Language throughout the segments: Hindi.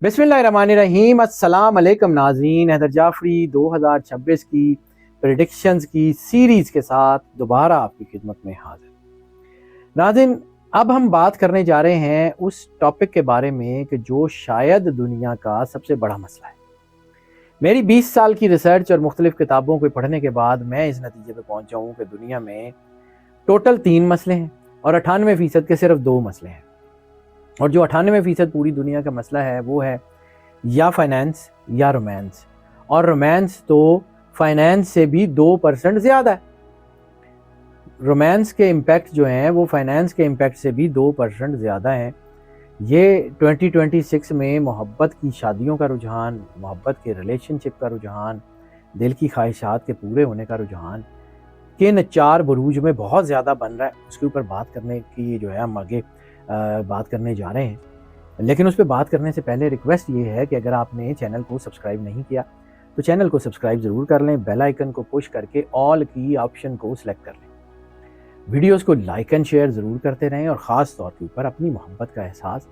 बिस्मिल्लाहिर्रहमानिर्रहीम। अस्सलाम वालेकुम नाज़रीन। हैदर जाफरी 2026 की प्रेडिक्शंस की सीरीज़ के साथ दोबारा आपकी खिदमत में हाजिर। नाज़रीन, अब हम बात करने जा रहे हैं उस टॉपिक के बारे में कि जो शायद दुनिया का सबसे बड़ा मसला है। मेरी 20 साल की रिसर्च और मुख्तलिफ किताबों को पढ़ने के बाद मैं इस नतीजे पर पहुंचा हूँ कि दुनिया में टोटल 3 मसले हैं और 98% के सिर्फ 2 मसले हैं। और जो 98% पूरी दुनिया का मसला है वो है या फाइनेंस या रोमांस, और रोमांस तो फाइनेंस से भी 2% ज़्यादा है। रोमांस के इम्पैक्ट जो हैं वो फाइनेंस के इम्पैक्ट से भी 2% ज़्यादा हैं। ये 2026 में मोहब्बत की शादियों का रुझान, मोहब्बत के रिलेशनशिप का रुझान, दिल की ख्वाहिशात के पूरे होने का रुझान किन 4 बुरूज में बहुत ज़्यादा बन रहा है, उसके ऊपर बात करने की जो है हम आगे बात करने जा रहे हैं। लेकिन उस पर बात करने से पहले रिक्वेस्ट ये है कि अगर आपने चैनल को सब्सक्राइब नहीं किया तो चैनल को सब्सक्राइब ज़रूर कर लें, बेल आइकन को पुश करके ऑल की ऑप्शन को सिलेक्ट कर लें। वीडियोस को लाइक एंड शेयर ज़रूर करते रहें और ख़ास तौर के ऊपर अपनी मोहब्बत का एहसास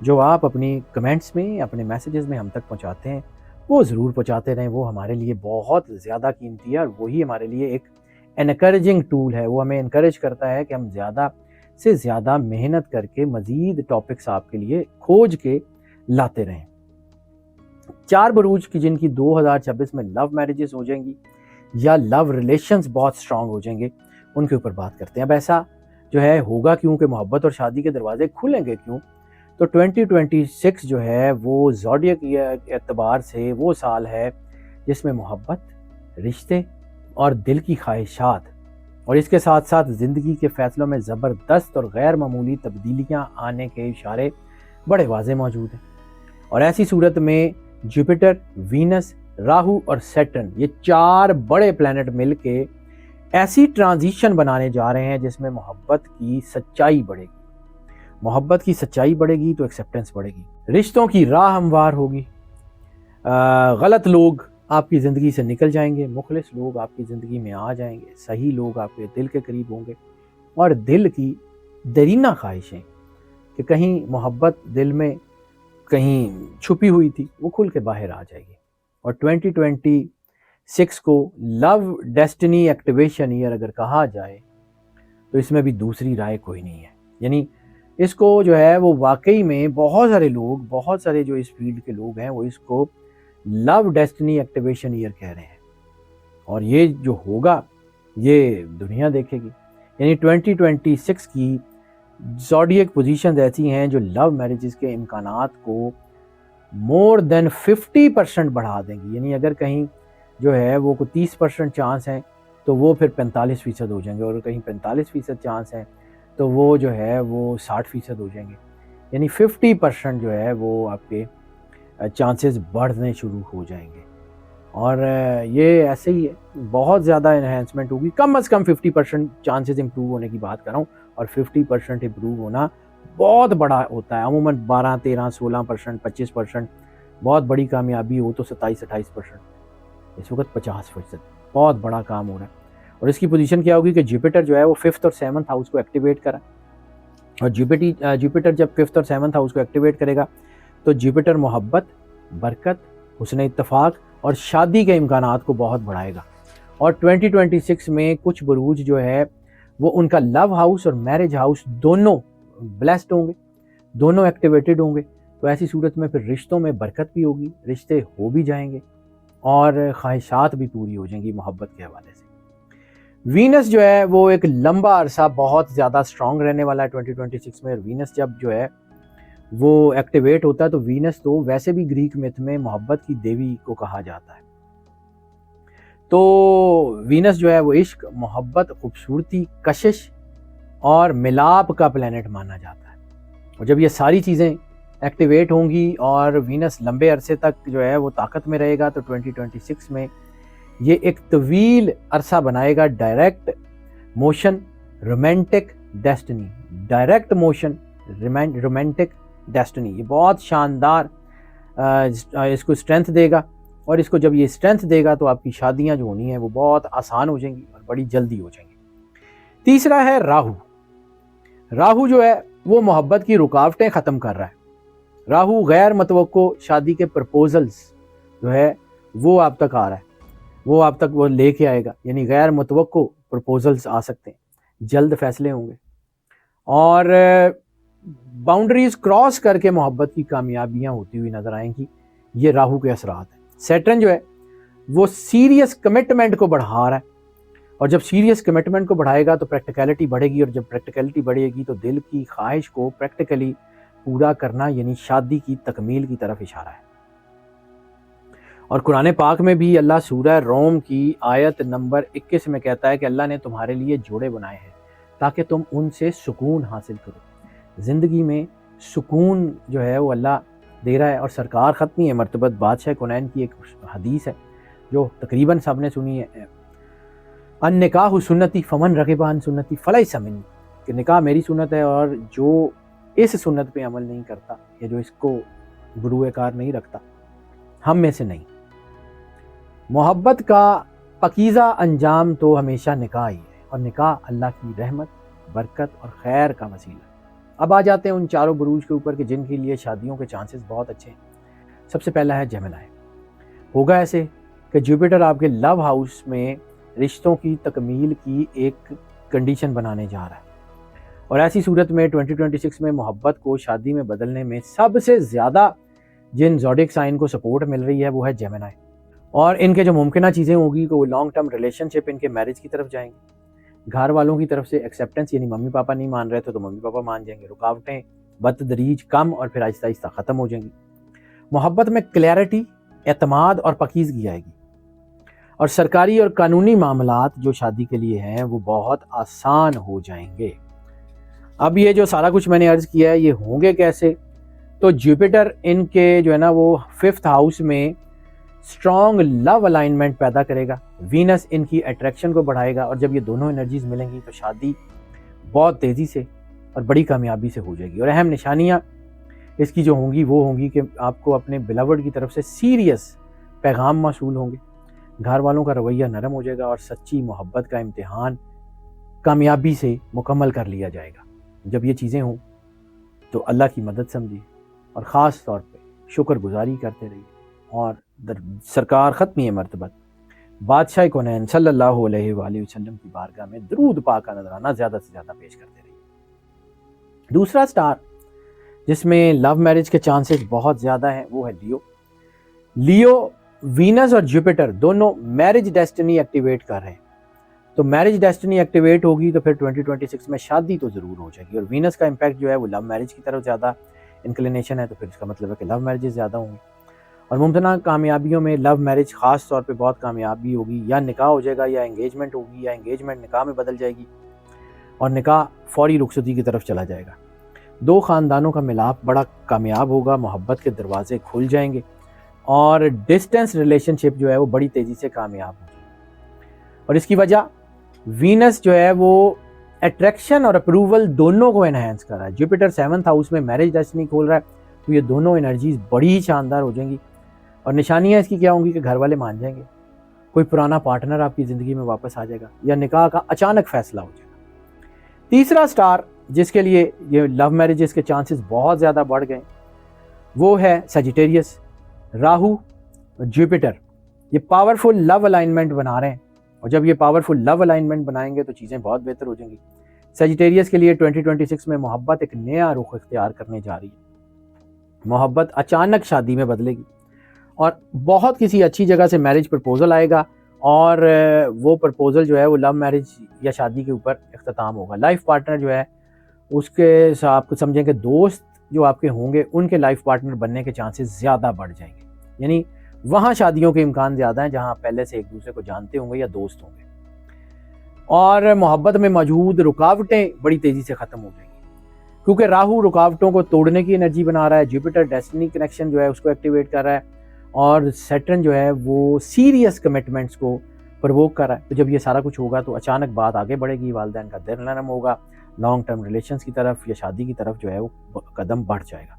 जो आप अपनी कमेंट्स में, अपने मैसेजेस में हम तक पहुँचाते हैं वो ज़रूर पहुँचाते रहें। वो हमारे लिए बहुत ज़्यादा कीमती है और वही हमारे लिए एक एनकरेजिंग टूल है। वो हमें इनकरेज करता है कि हम ज़्यादा से ज़्यादा मेहनत करके मज़ीद टॉपिक्स आपके लिए खोज के लाते रहें। 4 बुरूज की जिनकी 2026 में लव मैरिजेस हो जाएंगी या लव रिलेशंस बहुत स्ट्रांग हो जाएंगे, उनके ऊपर बात करते हैं। अब ऐसा जो है होगा क्यों कि मोहब्बत और शादी के दरवाजे खुलेंगे क्यों? तो 2026 जो है वो ज़ोडिएक के एतबार से वो साल है जिसमें मोहब्बत, रिश्ते और दिल की ख्वाहिशात और इसके साथ साथ ज़िंदगी के फ़ैसलों में ज़बरदस्त और गैर मामूली तब्दीलियाँ आने के इशारे बड़े वाज़े मौजूद हैं। और ऐसी सूरत में जुपिटर, वीनस, राहु और सैटर्न ये 4 बड़े प्लैनेट मिल के ऐसी ट्रांजिशन बनाने जा रहे हैं जिसमें मोहब्बत की सच्चाई बढ़ेगी। मोहब्बत की सच्चाई बढ़ेगी तो एक्सेप्टेंस बढ़ेगी, रिश्तों की राह हमवार होगी, गलत लोग आपकी ज़िंदगी से निकल जाएंगे, मुखलिस लोग आपकी ज़िंदगी में आ जाएंगे, सही लोग आपके दिल के करीब होंगे और दिल की दरीना ख्वाहिशें कि कहीं मोहब्बत दिल में कहीं छुपी हुई थी वो खुल के बाहर आ जाएगी। और 2026 को लव डेस्टिनी एक्टिवेशन ईयर अगर कहा जाए तो इसमें भी दूसरी राय कोई नहीं है। यानी इसको जो है वो वाकई में बहुत सारे लोग, बहुत सारे जो इस फील्ड के लोग हैं वो इसको लव डेस्टिनी एक्टिवेशन ईयर कह रहे हैं। और ये जो होगा ये दुनिया देखेगी। यानी 2026 की ज़ोडिएक पोजीशंस ऐसी हैं जो लव मैरिजेस के इम्कानात को मोर देन 50% बढ़ा देंगी। यानी अगर कहीं जो है वो 30% चांस है तो वो फिर 45% हो जाएंगे, और कहीं 45% चांस है तो वो जो है वो 60% हो जाएंगे। यानी 50% जो है वो आपके चांसेस बढ़ने शुरू हो जाएंगे। और ये ऐसे ही है, बहुत ज़्यादा इन्हेंसमेंट होगी। कम से कम 50% चांसेस इम्प्रूव होने की बात कर रहा हूँ, और 50% इम्प्रूव होना बहुत बड़ा होता है। अमूमन 12, 13, 16%, 25% बहुत बड़ी कामयाबी हो तो 27-28%, इस वक्त 50% बहुत बड़ा काम हो रहा है। और इसकी पोजीशन क्या होगी कि जुपिटर जो है वो 5th और 7th हाउस को एक्टिवेट करा, और जुपिटर जब 5th और 7th हाउस को एक्टिवेट करेगा तो जुपिटर मोहब्बत, बरकत, हुस्न इत्तफाक और शादी के इम्कानात को बहुत बढ़ाएगा। और 2026 में कुछ बुरूज जो है वो उनका लव हाउस और मैरिज हाउस दोनों ब्लेस्ड होंगे, दोनों एक्टिवेटेड होंगे। तो ऐसी सूरत में फिर रिश्तों में बरकत भी होगी, रिश्ते हो भी जाएंगे और ख्वाहिशात भी पूरी हो जाएंगी मोहब्बत के हवाले से। वीनस जो है वो एक लंबा अरसा बहुत ज़्यादा स्ट्रॉन्ग रहने वाला है 2026 में। और वीनस जब जो है वो एक्टिवेट होता है तो वीनस तो वैसे भी ग्रीक मिथ में मोहब्बत की देवी को कहा जाता है। तो वीनस जो है वो इश्क, मोहब्बत, खूबसूरती, कशिश और मिलाप का प्लेनेट माना जाता है। और जब ये सारी चीज़ें एक्टिवेट होंगी और वीनस लंबे अरसे तक जो है वो ताकत में रहेगा तो 2026 में ये एक तवील अरसा बनाएगा direct motion romantic destiny. Direct motion romantic destiny ये बहुत शानदार इसको स्ट्रेंथ देगा, और इसको जब ये स्ट्रेंथ देगा तो आपकी शादियां जो होनी है वो बहुत आसान हो जाएंगी और बड़ी जल्दी हो जाएंगी। तीसरा है राहु। राहु जो है वो मोहब्बत की रुकावटें ख़त्म कर रहा है। राहु गैर मतवक्को शादी के प्रपोजल्स जो है वो आप तक आ रहा है, वो आप तक वो लेके आएगा, यानी गैर मतवक्को प्रपोजल्स आ सकते हैं, जल्द फैसले होंगे और बाउंड्रीज क्रॉस करके मोहब्बत की कामयाबियां होती हुई नजर आएंगी। ये राहु के असरात हैं। सैटर्न जो है वो सीरियस कमिटमेंट को बढ़ा रहा है, और जब सीरियस कमिटमेंट को बढ़ाएगा तो प्रैक्टिकलिटी बढ़ेगी, और जब प्रैक्टिकलिटी बढ़ेगी तो दिल की ख्वाहिश को प्रैक्टिकली पूरा करना यानी शादी की तकमील की तरफ इशारा है। और कुरान पाक में भी अल्लाह सूरह रोम की आयत नंबर 21 में कहता है कि अल्लाह ने तुम्हारे लिए जोड़े बनाए हैं ताकि तुम उनसे सुकून हासिल करो। ज़िंदगी में सुकून जो है वो अल्लाह दे रहा है। और सरकार ख़त्मी मरतबत बादशाह कुनैन की एक हदीस है जो तकरीबन सब ने सुनी है, अन निकाह सुन्नती फमन रग़िबान सुन्नती फलैसा मिन्नी, कि निकाह मेरी सुन्नत है और जो इस सुन्नत पे अमल नहीं करता या जो इसको बुरुए कार नहीं रखता हम में से नहीं। मोहब्बत का पकीज़ा अंजाम तो हमेशा निकाह ही है, और निकाह अल्लाह की रहमत, बरकत और खैर का वसीला। अब आ जाते हैं उन चारों बुरूज के ऊपर कि जिनके लिए शादियों के चांसेस बहुत अच्छे हैं। सबसे पहला है जेमिनी। होगा ऐसे कि जुपिटर आपके लव हाउस में रिश्तों की तकमील की एक कंडीशन बनाने जा रहा है, और ऐसी सूरत में 2026 में मोहब्बत को शादी में बदलने में सबसे ज़्यादा जिन ज़ोडिक साइन को सपोर्ट मिल रही है वो है जेमिनी। और इनके जो मुमकिन चीज़ें होगी कि वो लॉन्ग टर्म रिलेशनशिप इनके मैरिज की तरफ जाएंगे। घर वालों की तरफ से एक्सेप्टेंस, यानी मम्मी पापा नहीं मान रहे थे तो मम्मी पापा मान जाएंगे। रुकावटें बतदरीज कम और फिर आहिस्ता आहिस्ता ख़त्म हो जाएंगी। मोहब्बत में क्लैरिटी, एतमाद और पकीज़गी आएगी, और सरकारी और कानूनी मामलात जो शादी के लिए हैं वो बहुत आसान हो जाएंगे। अब ये जो सारा कुछ मैंने अर्ज़ किया है ये होंगे कैसे, तो जुपिटर इनके जो है ना वो 5th हाउस में स्ट्रॉन्ग लव अलाइनमेंट पैदा करेगा। वीनस इनकी अट्रैक्शन को बढ़ाएगा, और जब ये दोनों एनर्जीज मिलेंगी तो शादी बहुत तेज़ी से और बड़ी कामयाबी से हो जाएगी। और अहम निशानियाँ इसकी जो होंगी वो होंगी कि आपको अपने बिलवड की तरफ से सीरियस पैगाम मौसूल होंगे, घर वालों का रवैया नरम हो जाएगा, और सच्ची मोहब्बत का इम्तिहान कामयाबी से मुकम्मल कर लिया जाएगा। जब ये चीज़ें हों तो अल्लाह की मदद समझिए और ख़ास तौर पे शुक्रगुजारी करते रहिए, और सरकार ख़त्मी मरतबत बादशाह कुनैन सल्लल्लाहु अलैहि वसल्लम की बारगाह में दरूद पाक का नजराना ज़्यादा से ज़्यादा पेश करते रहिए। दूसरा स्टार जिसमें लव मैरिज के चांसेस बहुत ज़्यादा हैं वो है लियो। लियो वीनस और जुपिटर दोनों मैरिज डेस्टिनी एक्टिवेट कर रहे हैं, तो मैरिज डेस्टिनी एक्टिवेट होगी तो फिर 2026 में शादी तो ज़रूर हो जाएगी। और वीनस का इम्पैक्ट जो है वो लव मैरिज की तरफ ज़्यादा इंक्लिनेशन है, तो फिर इसका मतलब है कि लव मैरिजेस ज़्यादा होंगी। और मुमकिन कामयाबियों में लव मैरिज ख़ास तौर पे बहुत कामयाबी होगी, या निकाह हो जाएगा या एंगेजमेंट होगी, या एंगेजमेंट निकाह में बदल जाएगी और निकाह फौरी रुखसती की तरफ चला जाएगा। दो ख़ानदानों का मिलाप बड़ा कामयाब होगा, मोहब्बत के दरवाजे खुल जाएंगे, और डिस्टेंस रिलेशनशिप जो है वो बड़ी तेज़ी से कामयाब होगी। और इसकी वजह वीनस जो है वो अट्रैक्शन और अप्रूवल दोनों को एनहेंस कर रहा है। जुपिटर 7th हाउस में मैरिज डेस्टिनी खोल रहा है, तो ये दोनों एनर्जीज बड़ी ही शानदार हो जाएंगी। और निशानियाँ इसकी क्या होंगी कि घर वाले मान जाएंगे, कोई पुराना पार्टनर आपकी ज़िंदगी में वापस आ जाएगा, या निकाह का अचानक फैसला हो जाएगा। तीसरा स्टार जिसके लिए ये लव मैरिजेस के चांसेस बहुत ज़्यादा बढ़ गए वो है सजिटेरियस। राहु जुपिटर ये पावरफुल लव अलाइनमेंट बना रहे हैं, और जब ये पावरफुल लव अलाइनमेंट बनाएंगे तो चीज़ें बहुत बेहतर हो जाएंगी। सजिटेरियस के लिए 2026 में मोहब्बत एक नया रुख इख्तियार करने जा रही है। मोहब्बत अचानक शादी में बदलेगी, और बहुत किसी अच्छी जगह से मैरिज प्रपोजल आएगा, और वो प्रपोजल जो है वो लव मैरिज या शादी के ऊपर इख्तिताम होगा। लाइफ पार्टनर जो है उसके आप समझें कि दोस्त जो आपके होंगे उनके लाइफ पार्टनर बनने के चांसेस ज़्यादा बढ़ जाएंगे, यानी वहाँ शादियों के इम्कान ज़्यादा हैं जहाँ आप पहले से एक दूसरे को जानते होंगे या दोस्त होंगे। और मोहब्बत में मौजूद रुकावटें बड़ी तेज़ी से ख़त्म हो जाएंगी, क्योंकि राहु रुकावटों को तोड़ने की एनर्जी बना रहा है, जुपिटर डेस्टिनी कनेक्शन जो है उसको एक्टिवेट कर रहा है, और सैटर्न जो है वो सीरियस कमिटमेंट्स को प्रवोक कर रहा है। तो जब ये सारा कुछ होगा तो अचानक बात आगे बढ़ेगी, वालिदैन का दिल नरम होगा, लॉन्ग टर्म रिलेशंस की तरफ या शादी की तरफ जो है वो कदम बढ़ जाएगा।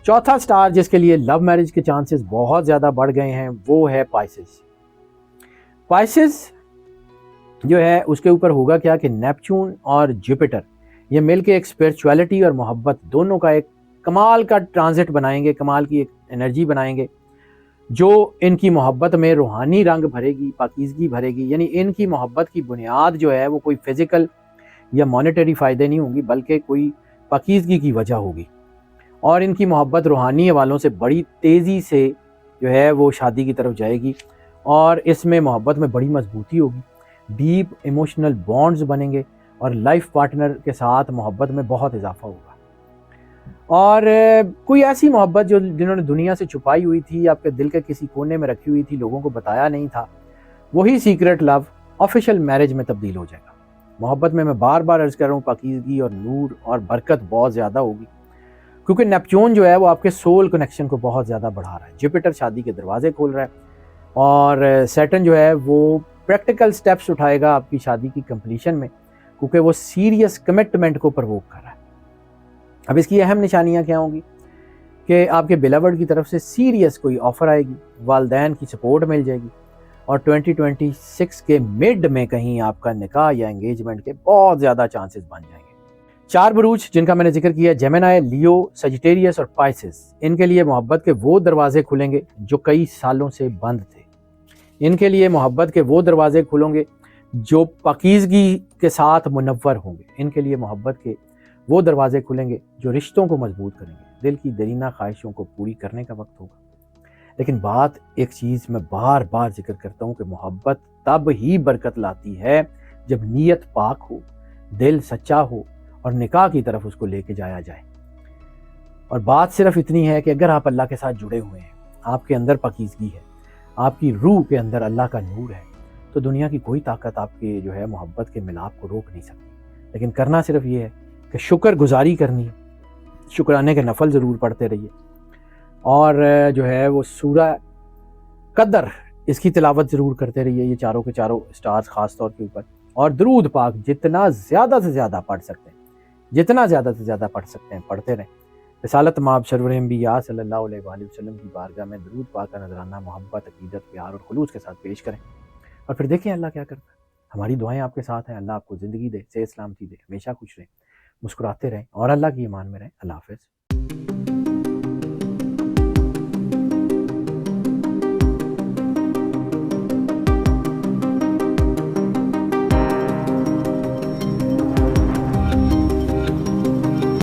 चौथा स्टार जिसके लिए लव मैरिज के चांसेस बहुत ज़्यादा बढ़ गए हैं वो है पाइसेस। पाइसेस जो है उसके ऊपर होगा क्या कि नेपच्यून और जुपिटर ये मिलके एक स्पिरिचुअलिटी और मोहब्बत दोनों का एक कमाल का ट्रांजिट बनाएंगे, कमाल की एक एनर्जी बनाएंगे जो इनकी मोहब्बत में रूहानी रंग भरेगी, पाकीज़गी भरेगी। यानी इनकी मोहब्बत की बुनियाद जो है वो कोई फिज़िकल या मॉनेटरी फ़ायदे नहीं होंगी, बल्कि कोई पाकीज़गी की वजह होगी। और इनकी मोहब्बत रूहानी वालों से बड़ी तेज़ी से जो है वो शादी की तरफ जाएगी और इसमें मोहब्बत में बड़ी मजबूती होगी, डीप इमोशनल बॉन्ड्स बनेंगे और लाइफ पार्टनर के साथ मोहब्बत में बहुत इजाफा होगा। और कोई ऐसी मोहब्बत जो जिन्होंने दुनिया से छुपाई हुई थी, आपके दिल के किसी कोने में रखी हुई थी, लोगों को बताया नहीं था, वही सीक्रेट लव ऑफिशियल मैरिज में तब्दील हो जाएगा। मोहब्बत में मैं बार बार अर्ज कर रहा हूँ, पाकीज़गी और नूर और बरकत बहुत ज़्यादा होगी, क्योंकि नेपच्यून जो है वो आपके सोल कनेक्शन को बहुत ज़्यादा बढ़ा रहा है। जुपिटर शादी के दरवाजे खोल रहा है और सैटर्न जो है वो प्रैक्टिकल स्टेप्स उठाएगा आपकी शादी की कंप्लीशन में, क्योंकि वो सीरियस कमिटमेंट को प्रवोक कर रहा है। अब इसकी अहम निशानियां क्या होंगी कि आपके बिलवर्ड की तरफ से सीरियस कोई ऑफर आएगी, वालदैन की सपोर्ट मिल जाएगी और 2026 के मिड में कहीं आपका निकाह या एंगेजमेंट के बहुत ज़्यादा चांसेस बन जाएंगे। 4 बुरूज जिनका मैंने जिक्र किया, जेमिनी, लियो, सजिटेरियस और पाइसेस, इनके लिए मोहब्बत के वो दरवाजे खुलेंगे जो कई सालों से बंद थे। इनके लिए मोहब्बत के वो दरवाजे खुलेंगे जो पाकीज़गी के साथ मुनव्वर होंगे। इनके लिए मोहब्बत के वो दरवाजे खुलेंगे जो रिश्तों को मजबूत करेंगे। दिल की दरीना ख्वाहिशों को पूरी करने का वक्त होगा। लेकिन बात एक चीज़ मैं बार बार जिक्र करता हूँ कि मोहब्बत तब ही बरकत लाती है जब नीयत पाक हो, दिल सच्चा हो और निकाह की तरफ उसको लेके जाया जाए। और बात सिर्फ इतनी है कि अगर आप अल्लाह के साथ जुड़े हुए हैं, आपके अंदर पाकीज़गी है, आपकी रूह के अंदर अल्लाह का नूर है, तो दुनिया की कोई ताकत आपके जो है मोहब्बत के मिलाप को रोक नहीं सकती। लेकिन करना सिर्फ ये है कि शुक्र गुजारी करनी है, शुक्राने के नफल ज़रूर पढ़ते रहिए और जो है वो सूरह कदर इसकी तिलावत ज़रूर करते रहिए, ये चारों के चारों स्टार्स ख़ास तौर के ऊपर। और दरूद पाक जितना ज़्यादा से ज़्यादा पढ़ सकते हैं, जितना ज़्यादा से ज़्यादा पढ़ सकते हैं पढ़ते रहें। रिसालत माब सरवर अंबिया सल्लल्लाहु अलैहि वसल्लम की बारगाह में दरूद पाक का नजराना मोहब्बत, अकीदत, प्यार और खुलूस के साथ पेश करें और फिर देखें अल्लाह क्या करता है। हमारी दुआएं आपके साथ हैं। अल्लाह आपको ज़िंदगी दे, सेहत सलामती दे, हमेशा खुश रहें, मुस्कुराते रहें और अल्लाह की ईमान में रहें। अल्लाह हाफ़िज़।